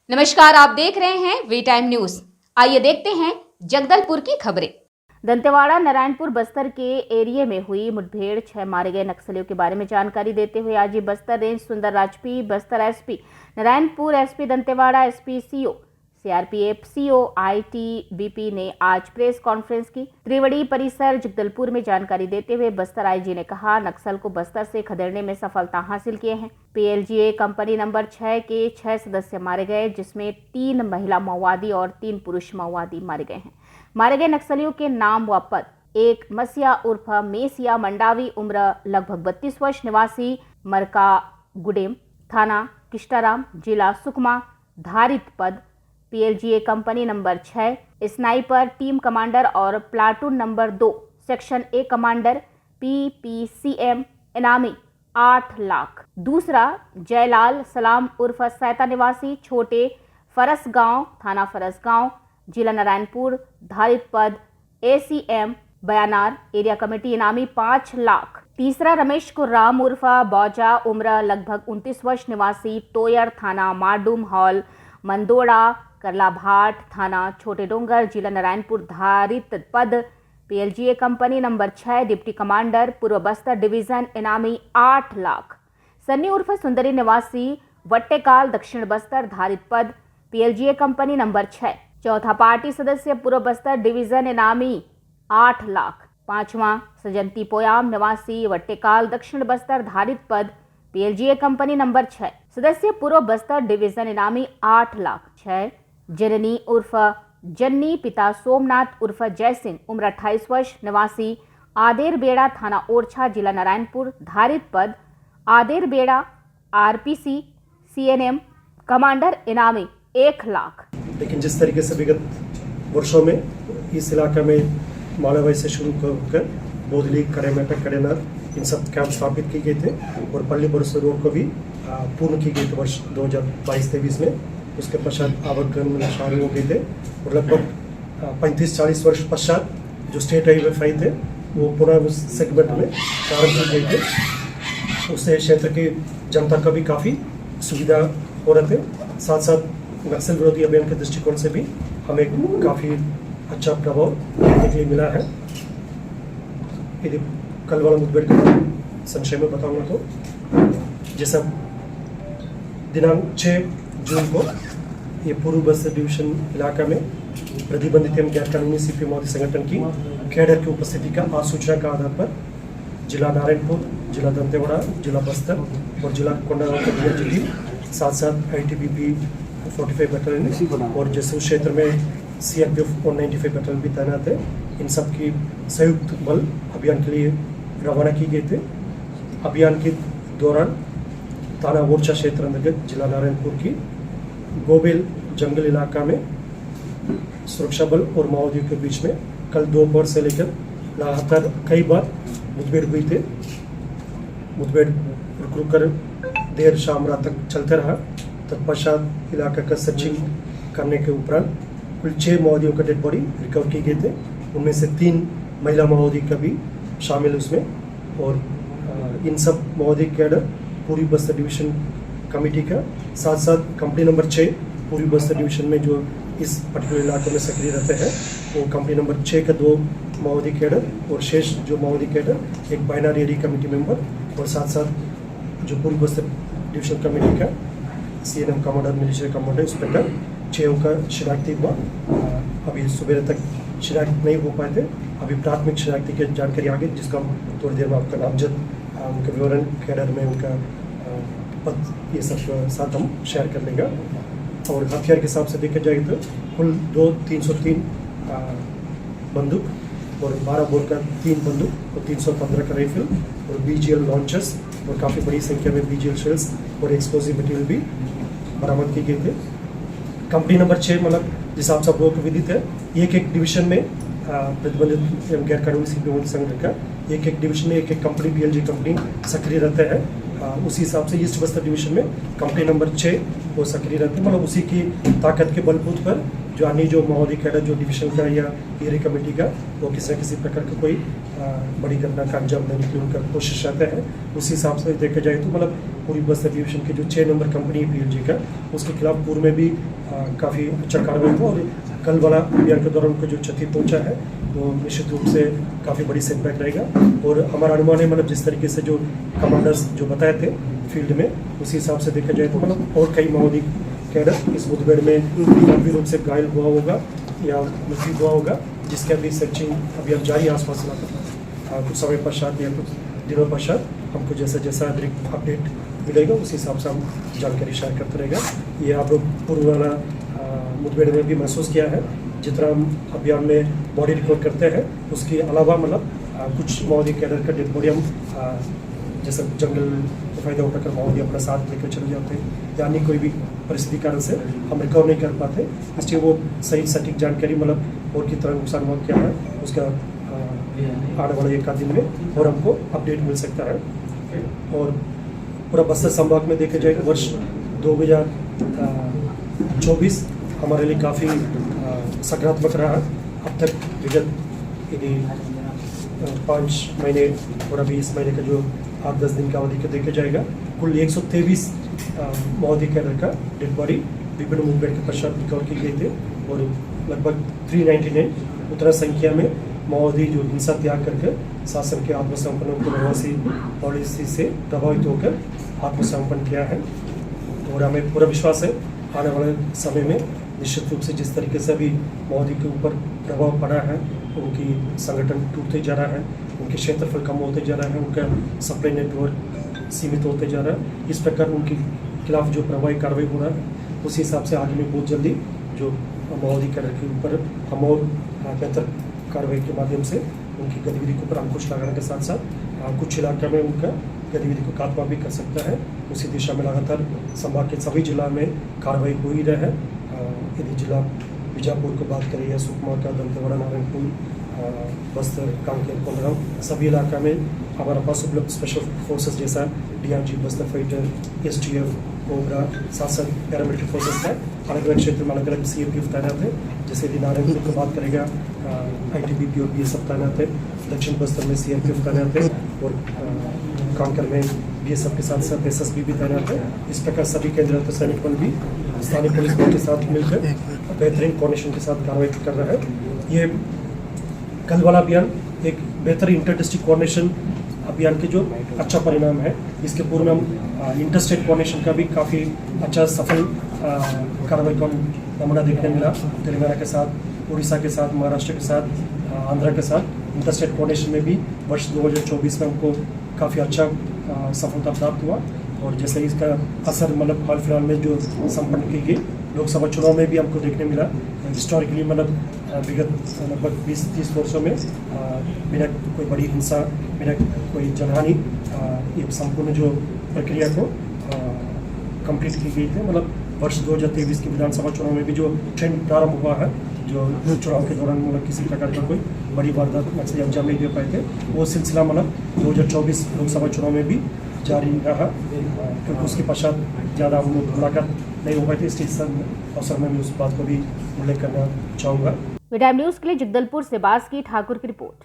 नमस्कार, आप देख रहे हैं वी टाइम न्यूज। आइए देखते हैं जगदलपुर की खबरें। दंतेवाड़ा नारायणपुर बस्तर के एरिया में हुई मुठभेड़ 6 मारे गए नक्सलियों के बारे में जानकारी देते हुए आज Bastar range Sundar Raj P, Bastar SP Narayanpur, SP Dantewada, SP CO CRPF, CO ITBP ने आज प्रेस कॉन्फ्रेंस की। त्रिवेणी परिसर जगदलपुर में जानकारी देते हुए बस्तर आईजी ने कहा, नक्सल को बस्तर से खदेड़ने में सफलता हासिल किए हैं। पीएलजीए कंपनी नंबर 6 के 6 सदस्य मारे गए, जिसमें 3 महिला माओवादी और 3 पुरुष माओवादी मारे गए हैं। मारे गए नक्सलियों के नाम व पद: एक मसिया उर्फ मेसिया मंडावी, उम्र लगभग 32 वर्ष, निवासी मरका गुडेम, थाना किष्टाराम, जिला सुकमा, धारित पद PLGA company number 6, sniper team commander और platoon number 2, section A commander, PPCM, इनामी 8 लाख। दूसरा जयलाल सलाम उर्फ सैता, निवासी छोटे फरस गांव, थाना फरस गांव, जिला नारायणपुर, धारित पद एसीएम बयानार, एरिया कमेटी, इनामी 5 लाख। तीसरा रमेश को राम उर्फ बौजा, उम्र लगभग 29 वर्ष, निवासी तोयर, थाना मारडूम हॉल, मंदोड़ा, करलाभाट, थाना छोटे डोंगर, जिला नारायणपुर, धारित पद PLGA company number 6, deputy commander, पूर्व बस्तर डिवीजन, इनामी 8 लाख। सन्नी उर्फ सुंदरी, निवासी वट्टेकाल, दक्षिण बस्तर, धारित पद पीएलजीए कंपनी नंबर 6। चौथा पार्टी सदस्य, पूर्व बस्तर डिवीजन, इनामी 8 लाख। पांचवां सजंती पोयाम, निवासी वट्टेकाल, दक्षिण बस्तर, धारित पद पीएलजीए कंपनी नंबर 6, सदस्य पूर्व बस्तर डिवीजन, इनामी 8 लाख। 6 जननी उर्फ जन्नी, पिता सोमनाथ उर्फ जयसिंह, उम्र 28 वर्ष, निवासी आदेर बेड़ा, थाना ओरछा, जिला नारायणपुर, धारित पद आदेर बेड़ा, आरपीसी सीएनएम कमांडर, इनामी 1 लाख। लेकिन जिस तरीके से विगत वर्षों में इस इलाके में मालावाई से शुरू कर बोदली, कड़ेमेटा, कड़ेनार, इन सब कैंप स्थापित किए गए थे और पल्ली बरसों रोड को भी पूर्ण की गई थी वर्ष 2022-23 में। उसके पश्चात आवागमन शुरू हो गए थे और लगभग 35-40 वर्ष पश्चात जो स्टेट हाईवे 5 थे वो पुनः उस सेगमेंट में प्रारंभ किए गए थे। उससे क्षेत्र की जनता का भी काफ़ी सुविधा हो रहे थे। साथ साथ नक्सल विरोधी अभियान के दृष्टिकोण से भी हमें काफ़ी अच्छा प्रभाव देखने के लिए मिला है। यदि कल वाला मुठभेड़ का संक्षेप में बताऊंगा तो जैसा दिनांक 6 जून को ये पूर्व बस्तर डिवीजन इलाका में प्रतिबंधित एवं गैर कानूनी सीपी माओवादी संगठन की कैडर की उपस्थिति का आसूचना का आधार पर जिला नारायणपुर, जिला दंतेवाड़ा, जिला बस्तर और जिला कोंडागांव की डीआरजी टीम, साथ साथ आईटीबीपी 45 बैटालियन और जैसे उस क्षेत्र में सीआरपीएफ 195 बैटालियन भी तैनात है, इन सब की संयुक्त बल अभियान के लिए रवाना की गए थे। अभियान के दौरान थाना ओरछा क्षेत्र अंतर्गत जिला नारायणपुर की गोबेल जंगल इलाका में सुरक्षा बल और माओवादियों के बीच में कल दोपहर से लेकर लगातार कई बार मुठभेड़ हुई थे। मुठभेड़ रुक कर देर शाम रात तक चलते रहा। तत्पश्चात इलाका का सर्चिंग करने के उपरांत कुल 6 माओवादियों का डेड बॉडी रिकवर किए गए थे। उनमें से 3 महिला माओवादी का भी शामिल उसमें और इन सब माओवादी कैडर पूर्वी बस्तर डिवीजन कमेटी का, साथ साथ कंपनी नंबर 6 पूर्वी बस्तर डिवीजन में जो इस पर्टिकुलर इलाके में सक्रिय रहते हैं वो कंपनी नंबर 6 का 2 माओवादी कैडर और शेष जो माओवादी कैडर एक बाइनरी एरिया कमेटी मेंबर और साथ साथ जो पूर्वी बस्तर डिवीजन कमेटी का CNM commander, militia commander, inspector 6 का शिनाख्ती हुआ। अभी सुबह तक शिनाख्त नहीं हो पाए थे। अभी प्राथमिक शिनाख्ती की जानकारी आ गई, जिसका हम थोड़ी देर में आपका नामजद, उनके विवरण, कैडर में उनका पद, ये सब साथ हम शेयर कर लेंगे। और हथियार के हिसाब से देखा जाए तो कुल 303 बंदूक और 12 बोर का 3 बंदूक और 315 का राइफल और बीजीएल लॉन्चर्स और काफ़ी बड़ी संख्या में बीजीएल शेल्स और एक्सप्लोजिव मटेरियल भी बरामद किए गए थे। कंपनी नंबर 6 मतलब जिस हिसाब से आप लोग को विदित है, एक डिवीजन में प्रतिबंधित एवं गैर कानूनी सीपी माओवादी संगठन का एक डिवीजन में एक कंपनी पीएलजी कंपनी सक्रिय रहते हैं। उसी हिसाब से ईस्ट बस्तर डिवीजन में कंपनी नंबर 6 वो सक्रिय रहते हैं। मतलब उसी की ताकत के बलबूत पर जो अन्य जो माओवादी कैडर जो डिवीजन का या एरिया कमेटी का वो किसी न किसी प्रकार का कोई बड़ी घटना का अंजाम देने की उनका कोशिश रहता है। उसी हिसाब से देखा जाए तो मतलब पूरी बस्तर डिवीजन के जो 6 नंबर कंपनी है पीएलजी का, उसके खिलाफ पूर्व में भी काफ़ी अच्छा कार्रवाई हुआ और कल वाला अभियान के दौरान उनको जो क्षति पहुंचा है वो निश्चित रूप से काफ़ी बड़ी सेटबैक रहेगा। और हमारा अनुमान है मतलब जिस तरीके से जो कमांडर्स जो बताए थे फील्ड में, उसी हिसाब से देखा जाए तो मतलब और कई माओवादी कैडर इस मुठभेड़ में गंभीर रूप से घायल हुआ होगा या मृत्यु हुआ होगा, जिसके अभी सर्चिंग अभियान जारी आसपास कुछ समय पश्चात या कुछ दिनों पश्चात हमको जैसा जैसा अतिरिक्त अपडेट मिलेगा उस हिसाब से हम जानकारी शेयर करते रहेगा। ये आप लोग पूर्व वाला मुठभेड़ में भी महसूस किया है, जितना हम अभियान में बॉडी रिकवर करते हैं उसके अलावा मतलब कुछ माओवादी कैडर का डेड बॉडी हम जैसे जंगल का फायदा उठाकर माओवादी अपना साथ लेकर चले जाते हैं या अन्य कोई भी परिस्थिति कारण से हम रिकवर नहीं कर पाते, इसलिए वो सही सटीक जानकारी मतलब और की तरह नुकसान हुआ क्या है उसका आने वाले एक आध दिन में और हमको अपडेट मिल सकता है। और पूरा बस्तर संभाग में देखा जाए वर्ष 2024 हमारे लिए काफ़ी सकारात्मक रहा। अब तक विगत यदि 5 महीने और अभी इस महीने का जो 8-10 दिन का अवधि का देखा जाएगा, कुल 123 माओवादी कैडर का डेड बॉडी विभिन्न मुठभेड़ के पश्चात रिकवर की गई थे और लगभग 399 उतना संख्या में माओवादी जो हिंसा त्याग करके शासन के आत्मसमर्पण को वनवासी पॉलिसी से प्रभावित होकर आत्मसमर्पण किया है। और हमें पूरा विश्वास है आने वाले समय में निश्चित रूप से जिस तरीके से अभी माओवादी के ऊपर प्रभाव पड़ा है, उनकी संगठन टूटते जा रहा है, उनके क्षेत्रफल कम होते जा रहा है, उनका सप्लाई नेटवर्क सीमित होते जा रहा है, इस प्रकार उनके खिलाफ जो प्रभावी कार्रवाई हो रहा है उसी हिसाब से आगे में बहुत जल्दी जो माओवादी कैडर के ऊपर हम और बेहतर कार्रवाई के माध्यम से उनकी गतिविधि के ऊपर अंकुश लगाने के साथ साथ कुछ इलाके में उनका गतिविधि को खात्मा भी कर सकता है। उसी दिशा में लगातार संभाग के सभी जिला में कार्रवाई हो ही रहा है। यदि जिला बीजापुर को बात करें या सुकमा का, दंतेवाड़ा, नारायणपुर, बस्तर, कांकेर, कोंडागांव, सभी इलाका में हमारे पास उपलब्ध स्पेशल फोर्सेस जैसा DRG, Bastar fighter, STF, cobra, शासन, पैरामिलिट्री फोर्सेस का अलग अलग क्षेत्र में अलग अलग CRPF तैनात है। जैसे यदि नारायणपुर की बात करेगा ITBP और BSF तैनात है, दक्षिण बस्तर में CRPF तैनात है और कांकेर में BSF के साथ साथ SSB भी तैनात है। इस प्रकार सभी केंद्रीय सैनिक बल भी स्थानीय पुलिस बल के साथ मिलकर बेहतरीन कोऑर्डिनेशन के साथ कार्रवाई कर रहा है। ये कल वाला अभियान एक बेहतर इंटर डिस्ट्रिक्ट कोऑर्डिनेशन अभियान के जो अच्छा परिणाम है। इसके पूर्व में हम इंटर स्टेट कोऑर्डिनेशन का भी काफ़ी अच्छा सफल कार्रवाई का नमूना देखने मिला। तेलंगाना के साथ, उड़ीसा के साथ, महाराष्ट्र के साथ, आंध्र के साथ इंटर स्टेट कोऑर्डिनेशन में भी वर्ष 2024 में हमको काफ़ी अच्छा सफलता प्राप्त हुआ। और जैसे इसका असर मतलब हाल फिलहाल में जो संपन्न की गई लोकसभा चुनाव में भी हमको देखने मिला। हिस्टोरिकली मतलब विगत लगभग 20-30 वर्षों में बिना कोई बड़ी हिंसा, बिना कोई जनहानि ये संपूर्ण जो प्रक्रिया को कंप्लीट की गई थी। मतलब वर्ष 2023 की विधानसभा चुनाव में भी जो ट्रेंड प्रारंभ हुआ है, जो चुनाव के दौरान मतलब किसी प्रकार का कोई बड़ी वारदात नक्सली अंजाम नहीं दे पाए थे, वो सिलसिला मतलब 2024 लोकसभा चुनाव में भी जारी रहा, क्योंकि उसके पश्चात ज़्यादा हम लोग मुलाकात नहीं हो पाई थी। इस अवसर में मैं उस बात को भी उल्लेख करना चाहूँगा। वी टाइम न्यूज़ के लिए जगदलपुर से बास की ठाकुर की रिपोर्ट।